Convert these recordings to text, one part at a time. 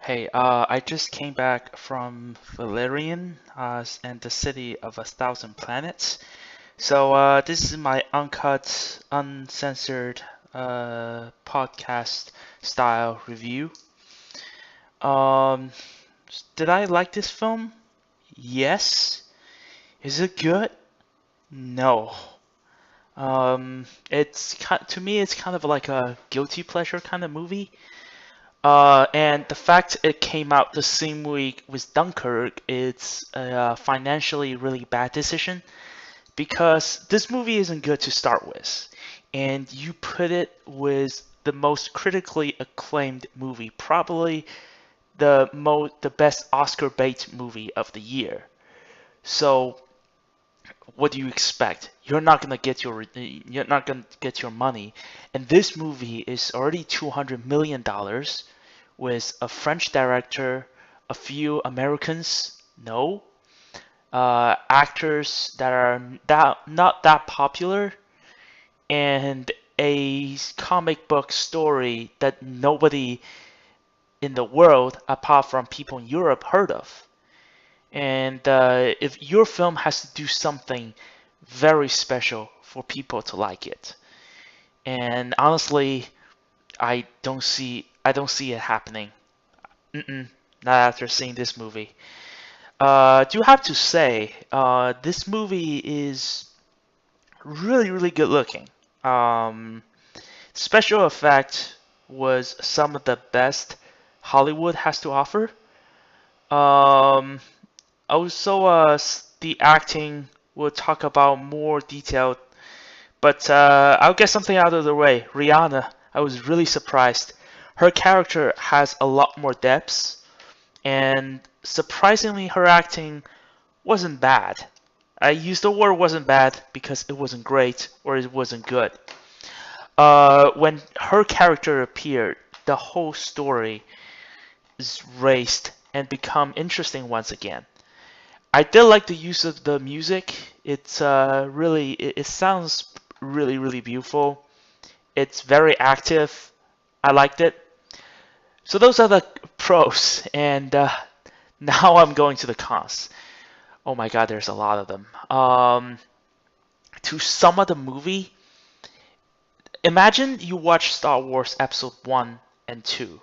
Hey, I just came back from Valerian, and the city of 1,000 planets. So, this is my uncut, uncensored, podcast style review. Um, did I like this film? Yes. Is it good? No. To me, it's kind of like a guilty pleasure kind of movie. And the fact it came out the same week with Dunkirk, it's a financially really bad decision because this movie isn't good to start with. And you put it with the most critically acclaimed movie, probably the best Oscar bait movie of the year. So what do you expect? You're not gonna get your money. And this movie is already $200 million with a French director, a few Americans, no, actors that are not that popular, and a comic book story that nobody in the world, apart from people in Europe, heard of. And if your film has to do something very special for people to like it, and honestly, I don't see it happening. Mm-mm, not after seeing this movie. Do have to say, this movie is really, really good looking. Um, Special effect was some of the best Hollywood has to offer. Um, Also, the acting we'll talk about more detailed, but I'll get something out of the way. Rihanna, I was really surprised. Her character has a lot more depths, and surprisingly, her acting wasn't bad. I use the word wasn't bad because it wasn't great or it wasn't good. When her character appeared, the whole story is raised and become interesting once again. I did like the use of the music. It's it sounds really really beautiful. It's very active. I liked it. So those are the pros, and now I'm going to the cons. Oh my God, there's a lot of them. To sum up the movie, imagine you watch Star Wars Episode 1 and 2,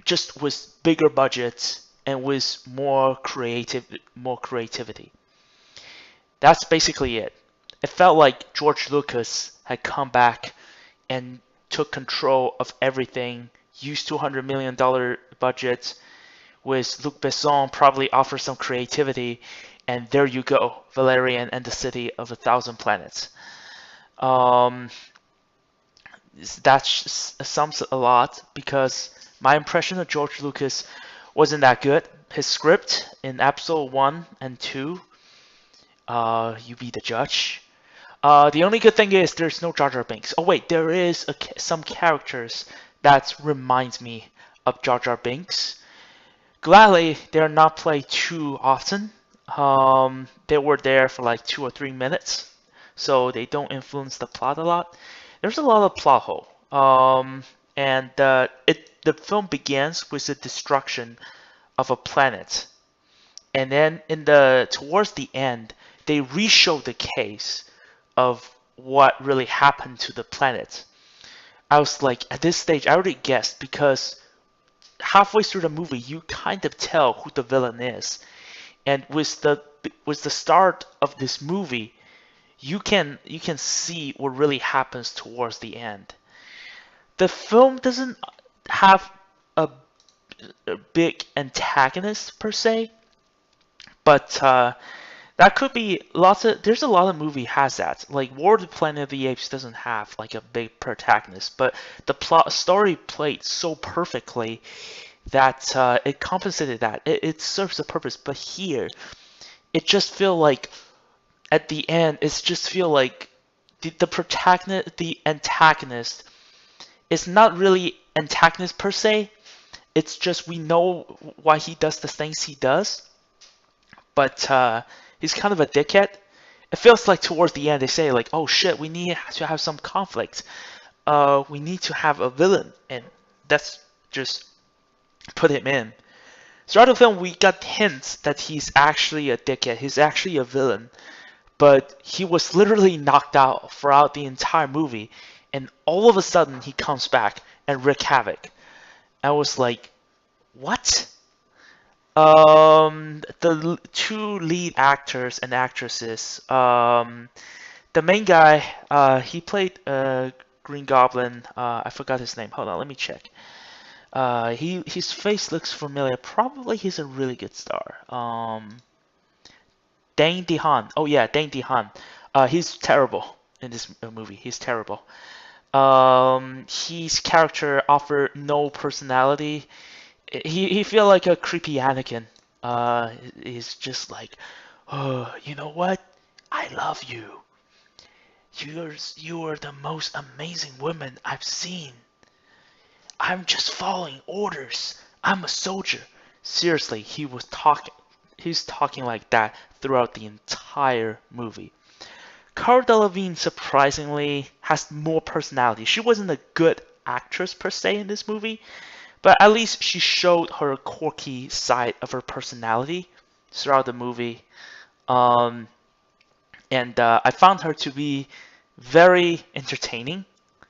just with bigger budgets and with more creativity. That's basically it. It felt like George Lucas had come back and took control of everything, used $200 million budget, with Luc Besson probably offer some creativity, and there you go, Valerian and the City of 1,000 Planets. Um, that sums a lot because my impression of George Lucas wasn't that good. His script in episode 1 and 2, you be the judge. The only good thing is there's no Jar Jar Binks. Oh wait, there is some characters that reminds me of Jar Jar Binks. Gladly, they're not played too often. They were there for like 2 or 3 minutes, so they don't influence the plot a lot. There's a lot of plot hole. And the film begins with the destruction of a planet, and then towards the end, they re-show the case of what really happened to the planet. I was like, at this stage, I already guessed because halfway through the movie, you kind of tell who the villain is, and with the start of this movie, you can see what really happens towards the end. The film doesn't have a, a big antagonist per se, but that could be lots of. There's a lot of movie has that. Like War of the Planet of the Apes doesn't have like a big protagonist, but the plot story played so perfectly that it compensated that. It serves a purpose. But here, it just feel like at the end, it's just feel like the protagonist, the antagonist, is not really antagonist per se. It's just we know why he does the things he does, but he's kind of a dickhead. It feels like towards the end they say like, "Oh shit, we need to have some conflict. We need to have a villain," and that's just put him in. Throughout the film, we got hints that he's actually a dickhead. He's actually a villain, but he was literally knocked out throughout the entire movie, and all of a sudden he comes back and wreak havoc. I was like, what? The two lead actors and actresses. The main guy, he played Green Goblin. I forgot his name. Hold on, let me check. His face looks familiar. Probably he's a really good star. Dane DeHaan. Oh yeah, Dane DeHaan. He's terrible in this movie. He's terrible. His character offered no personality. He feel like a creepy Anakin. He's just like, oh, you know what? I love you. You are the most amazing woman I've seen. I'm just following orders. I'm a soldier. Seriously, he's talking like that throughout the entire movie. Cara Delevingne surprisingly has more personality. She wasn't a good actress per se in this movie, but at least she showed her quirky side of her personality throughout the movie. Um, and I found her to be very entertaining.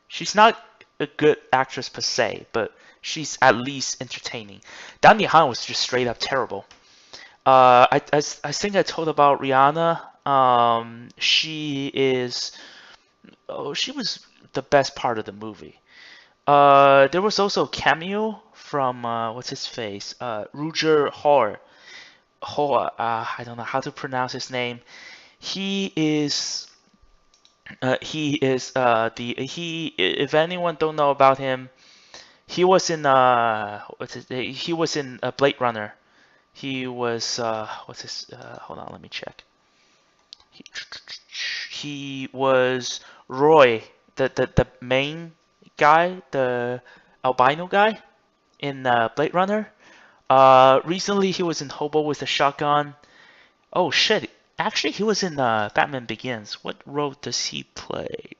She's not a good actress per se, but she's at least entertaining. Danny Han was just straight up terrible. I think I told about Rihanna. She was the best part of the movie. There was also a cameo from what's his face? Roger Hoare. I don't know how to pronounce his name. He is if anyone don't know about him, he was in Blade Runner. He was what's his hold on, let me check. He was Roy, the main guy, the albino guy in Blade Runner. Recently he was in Hobo with a Shotgun. Oh shit! Actually, he was in Batman Begins. What role does he play?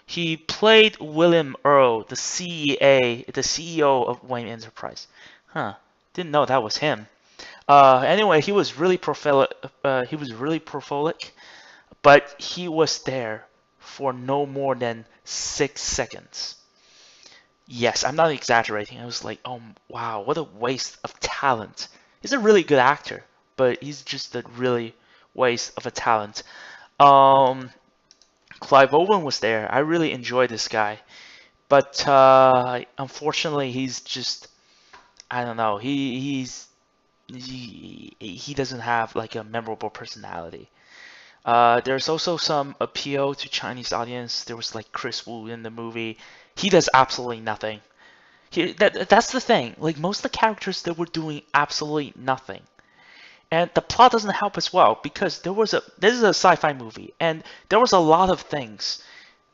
He played William Earl, the CEO of Wayne Enterprise. Huh? Didn't know that was him. Anyway, he was really prolific. But he was there for no more than 6 seconds. Yes, I'm not exaggerating. I was like, oh wow, what a waste of talent. He's a really good actor, but he's just a really waste of a talent. Um, Clive Owen was there. I really enjoyed this guy, but unfortunately, he's just I don't know. He doesn't have like a memorable personality. There's also some appeal to Chinese audience. There was like Chris Wu in the movie. He does absolutely nothing. That's the thing. Like most of the characters, they were doing absolutely nothing. And the plot doesn't help as well because this is a sci-fi movie and there was a lot of things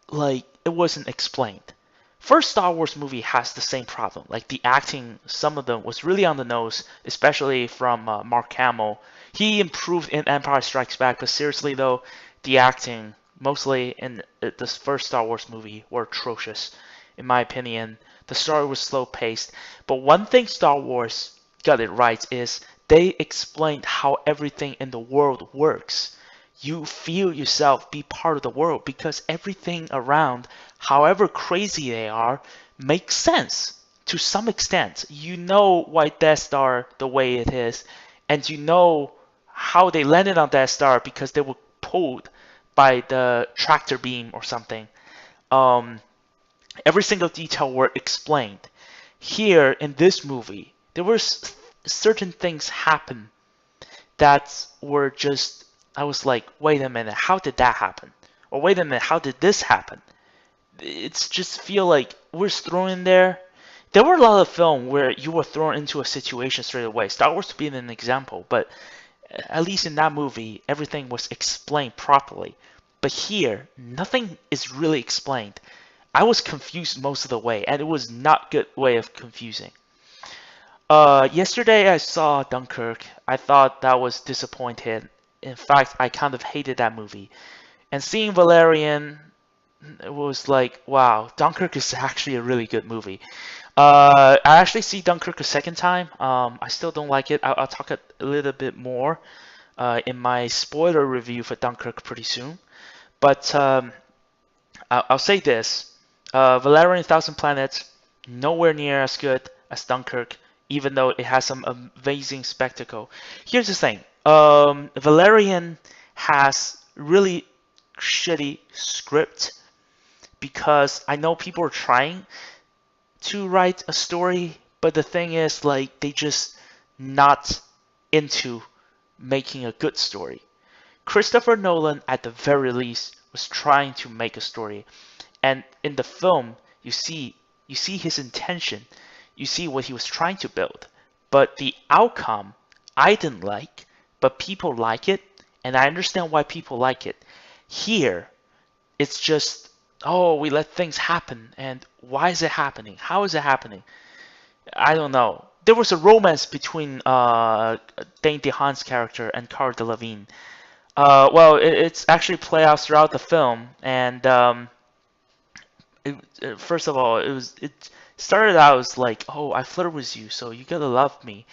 like it wasn't explained. First Star Wars movie has the same problem. Like the acting, some of them was really on the nose, especially from Mark Hamill. He improved in Empire Strikes Back, but seriously though, the acting, mostly in this first Star Wars movie, were atrocious, in my opinion. The story was slow paced, but one thing Star Wars got it right is they explained how everything in the world works. You feel yourself be part of the world because everything around, however crazy they are, makes sense to some extent. You know why Death Star the way it is, and you know how they landed on Death Star because they were pulled by the tractor beam or something. Um, every single detail were explained. Here in this movie, there were certain things happen that were just I was like, wait a minute, how did that happen? Or wait a minute, how did this happen? It's just feel like we're thrown in there. There were a lot of film where you were thrown into a situation straight away. Star Wars being an example, but at least in that movie, everything was explained properly. But here, nothing is really explained. I was confused most of the way, and it was not good way of confusing. Yesterday I saw Dunkirk. I thought that was disappointed. In fact, I kind of hated that movie. And seeing Valerian, it was like, wow, Dunkirk is actually a really good movie. I actually see Dunkirk a second time. I still don't like it. I'll talk a little bit more in my spoiler review for Dunkirk pretty soon. But I'll say this: Valerian Thousand Planets nowhere near as good as Dunkirk, even though it has some amazing spectacle. Here's the thing: Valerian has really shitty script because I know people are trying to write a story, but the thing is, like, they just not into making a good story. Christopher Nolan, at the very least, was trying to make a story, and in the film, you see his intention, you see what he was trying to build, but the outcome I didn't like, but people like it, and I understand why people like it. Here, it's just, oh, we let things happen, and why is it happening? How is it happening? I don't know. There was a romance between Dane DeHaan's character and Cara Delevingne. Well, it's actually play out throughout the film, and first of all, it started out as like, oh, I flirt with you, so you gotta love me,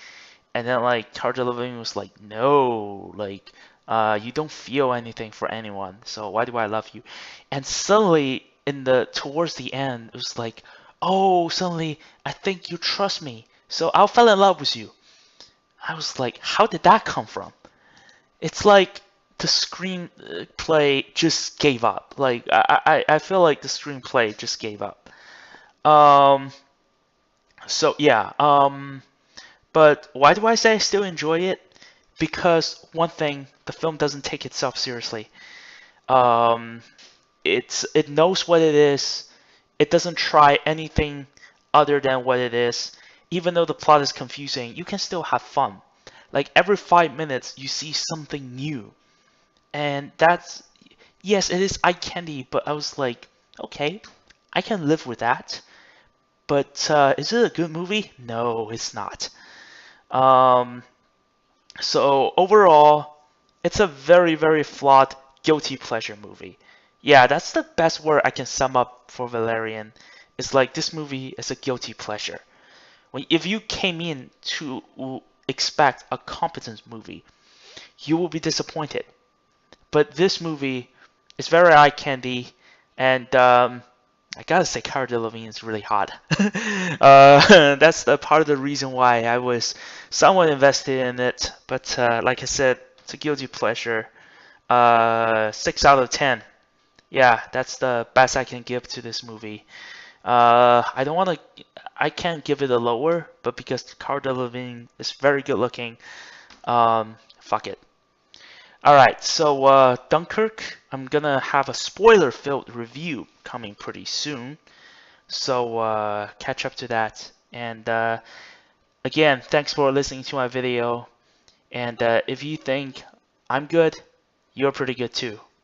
and then like Cara Delevingne was like, no, like you don't feel anything for anyone, so why do I love you? And suddenly, in the towards the end, it was like, oh, suddenly I think you trust me, so I'll fall in love with you. I was like, how did that come from? It's like the screenplay just gave up. Like I feel like the screenplay just gave up. Um, so yeah. But why do I say I still enjoy it? Because one thing, the film doesn't take itself seriously. Um, it knows what it is. It doesn't try anything other than what it is. Even though the plot is confusing, you can still have fun. Like every 5 minutes, you see something new, and that's, yes, it is eye candy. But I was like, okay, I can live with that. But is it a good movie? No, it's not. Um, so overall, it's a very, very flawed guilty pleasure movie. Yeah, that's the best word I can sum up for Valerian. It's like this movie is a guilty pleasure. If you came in to expect a competent movie, you will be disappointed. But this movie is very eye candy, and I gotta say, Cara Delevingne is really hot. That's the part of the reason why I was somewhat invested in it. But like I said, it's a guilty pleasure. 6 out of 10. Yeah, that's the best I can give to this movie. I don't want to. I can't give it a lower, but because Cara Delevingne is very good looking, fuck it. All right, so Dunkirk, I'm gonna have a spoiler-filled review coming pretty soon. So catch up to that. And again, thanks for listening to my video. And if you think I'm good, you're pretty good too.